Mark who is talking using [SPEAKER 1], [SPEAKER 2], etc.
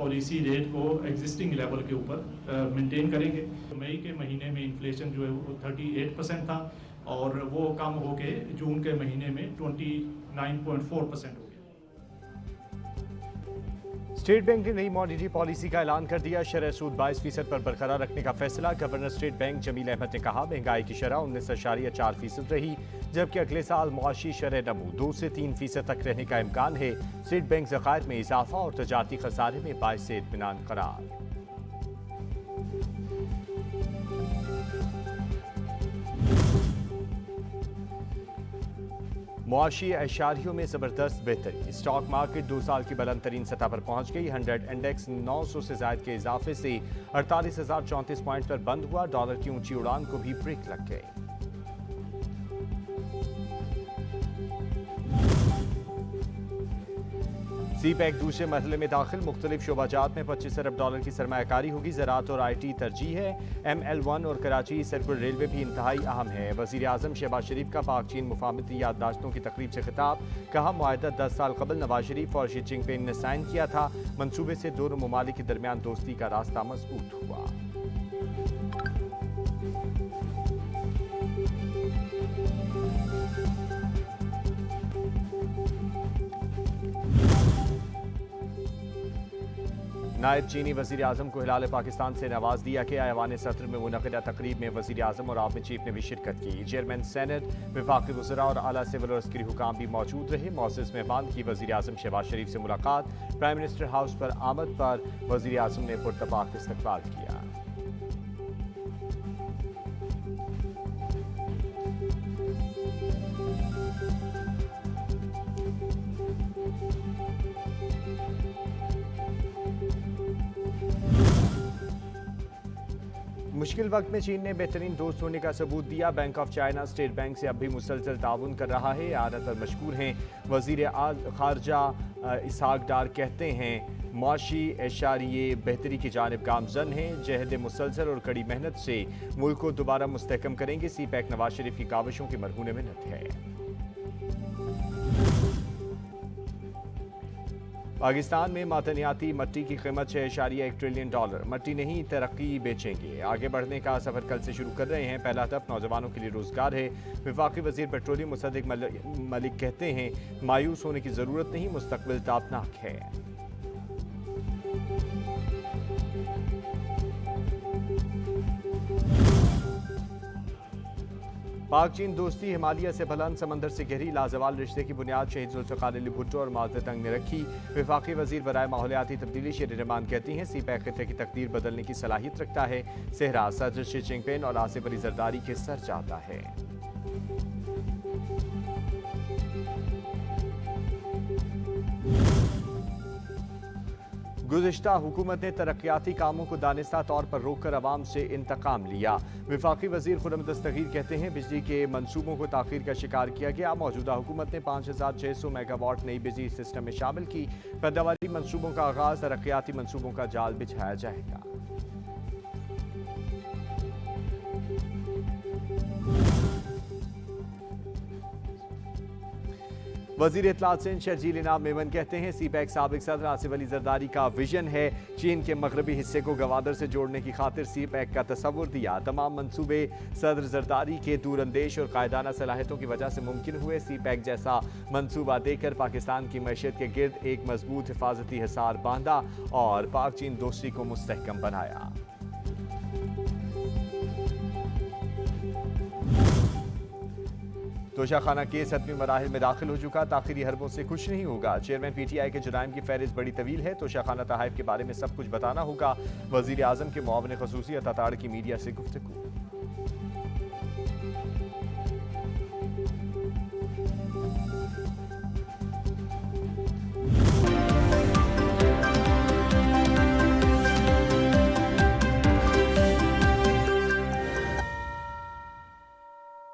[SPEAKER 1] Policy rate को existing level के ऊपर मेंटेन करेंगे। मई के महीने में इन्फ्लेशन जो है वो 38% था और वो कम होके जून के महीने में 29.4% हो गया।
[SPEAKER 2] स्टेट बैंक ने नई मॉनेटरी पॉलिसी का ऐलान कर दिया। शरह सूद 22% पर बरकरार रखने का फैसला। Governor state bank Jameel Ahmed ने कहा महंगाई की शरह 19.4% रही, जबकि अगले साल मुआशी शरह नमू 2 से 3% तक रहने का इम्कान है। स्टेट बैंक ज़खायर में इजाफा और तजारती खसारे में बाइस से इत्मीनान करार। मुआशी एशारियों में ज़बरदस्त बेहतरी। स्टॉक मार्केट 2 साल की बुलंद तरीन सतह पर पहुंच गई। 100 इंडेक्स 900 से जायद के इजाफे से 48,034 पॉइंट पर बंद हुआ। डॉलर की ऊंची उड़ान को भी ब्रेक लग गई। सीपैक दूसरे मरहले में दाखिल। मुख्तलिफ शोबाजात में 25 अरब डॉलर की सरमायाकारी होगी। ज़राअत और IT तरजीह है। ML1 और कराची सर्कुलर रेलवे भी इंतहाई अहम है। वज़ीर आज़म शहबाज शरीफ का पाक चीन मुफाहमती याददाश्तों की तकरीब से खिताब। कहा मुआहदा 10 साल कबल नवाज शरीफ और शी जिनपिंग ने साइन किया था। मनसूबे से दोनों ममालिक के दरमियान दोस्ती का रास्ता मजबूत हुआ। नायब चीनी वज़ीर आज़म को हिलाल पाकिस्तान से नवाज दिया गया। ऐवान सत्र में मुनक़िदा तकरीब में वज़ीर आज़म और आर्मी चीफ ने भी शिरकत की। चेयरमैन सेनेट, वफाकी वज़रा और आला सिविल और अस्करी हुकाम भी मौजूद रहे। मौसस मेहमान की वज़ीर आज़म शहबाज शरीफ से मुलाकात। प्राइम मिनिस्टर हाउस पर आमद पर वज़ीर आज़म ने पुरतपाक इस्तकबाल किया। मुश्किल वक्त में चीन ने बेहतरीन दोस्त होने का सबूत दिया। Bank of China state bank से अब भी मुसलसल ताउन कर रहा है। आदत पर मशकूर हैं। वज़ीर खारजा इसहाक डार कहते हैं मुआशी एशारिये बेहतरी की जानिब गामजन हैं। जहद मुसलसल और कड़ी मेहनत से मुल्क को दोबारा मुस्तहकम करेंगे। सीपैक नवाज शरीफ की काविशों की मरहून मिन्नत है। पाकिस्तान में मादनियाती मट्टी की कीमत 6.1 ट्रिलियन डॉलर। मट्टी नहीं तरक्की बेचेंगे। आगे बढ़ने का सफर कल से शुरू कर रहे हैं। पहला हदफ नौजवानों के लिए रोजगार है। वफाकी वजीर पेट्रोलियम मुसद्दिक मलिक कहते हैं मायूस होने की जरूरत नहीं, मुस्तकबिल ताबनाक है। पाक चीन दोस्ती हिमालय से बुलंद समंदर से गहरी। लाजवाल रिश्ते की बुनियाद शहीद जुल्फ़िकार अली भुट्टो और माओ ज़ेडुंग ने रखी। वफाकी वजीर बराए माहौलियाती तब्दीली शेर रहमान कहती हैं सीपैक खित्ते की तकदीर बदलने की सलाहियत रखता है। सेहरा सदर शी जिनपिंग और आसिफ अली जरदारी के सर जाता है। गुज़िश्ता हुकूमत ने तरक्याती कामों को दानिस्ता तौर पर रोककर अवाम से इंतकाम लिया। वफाकी वजीर खुर्रम दस्तगीर कहते हैं बिजली के मंसूबों को ताख़ीर का शिकार किया गया। मौजूदा हुकूमत ने 5,600 मेगावाट नई बिजली सिस्टम में शामिल की। पैदावारी मंसूबों का आगाज, तरक्याती मंसूबों का जाल बिछाया जाएगा। वजीर इत्तलात सिंध शर्जील इनाम मेमन कहते हैं सीपैक साबिक सदर आसिफ अली जरदारी का विजन है चीन के मगरबी हिस्से को गवादर से जोड़ने की खातिर सीपैक का तस्वुर दिया। तमाम मंसूबे सदर जरदारी के दूरंदेश और कायदाना सलाहियतों की वजह से मुमकिन हुए। सीपैक जैसा मंसूबा देकर पाकिस्तान की मैशियत के गिर्द एक मजबूत हिफाजती हिसार बांधा और पाक चीन दोस्ती को मुस्तहकम बनाया। तोशाखाना केस हतमी मराहिल में दाखिल हो चुका। ताखिरी हरबों से कुछ नहीं होगा। चेयरमैन PTI के जुराइम की फहरिस्त बड़ी तवील है। तोशाखाना तहाइफ के बारे में सब कुछ बताना होगा। वजीर आजम के मुआविन ख़ुसूसी अता ताड़ की मीडिया से गुफ्तगू।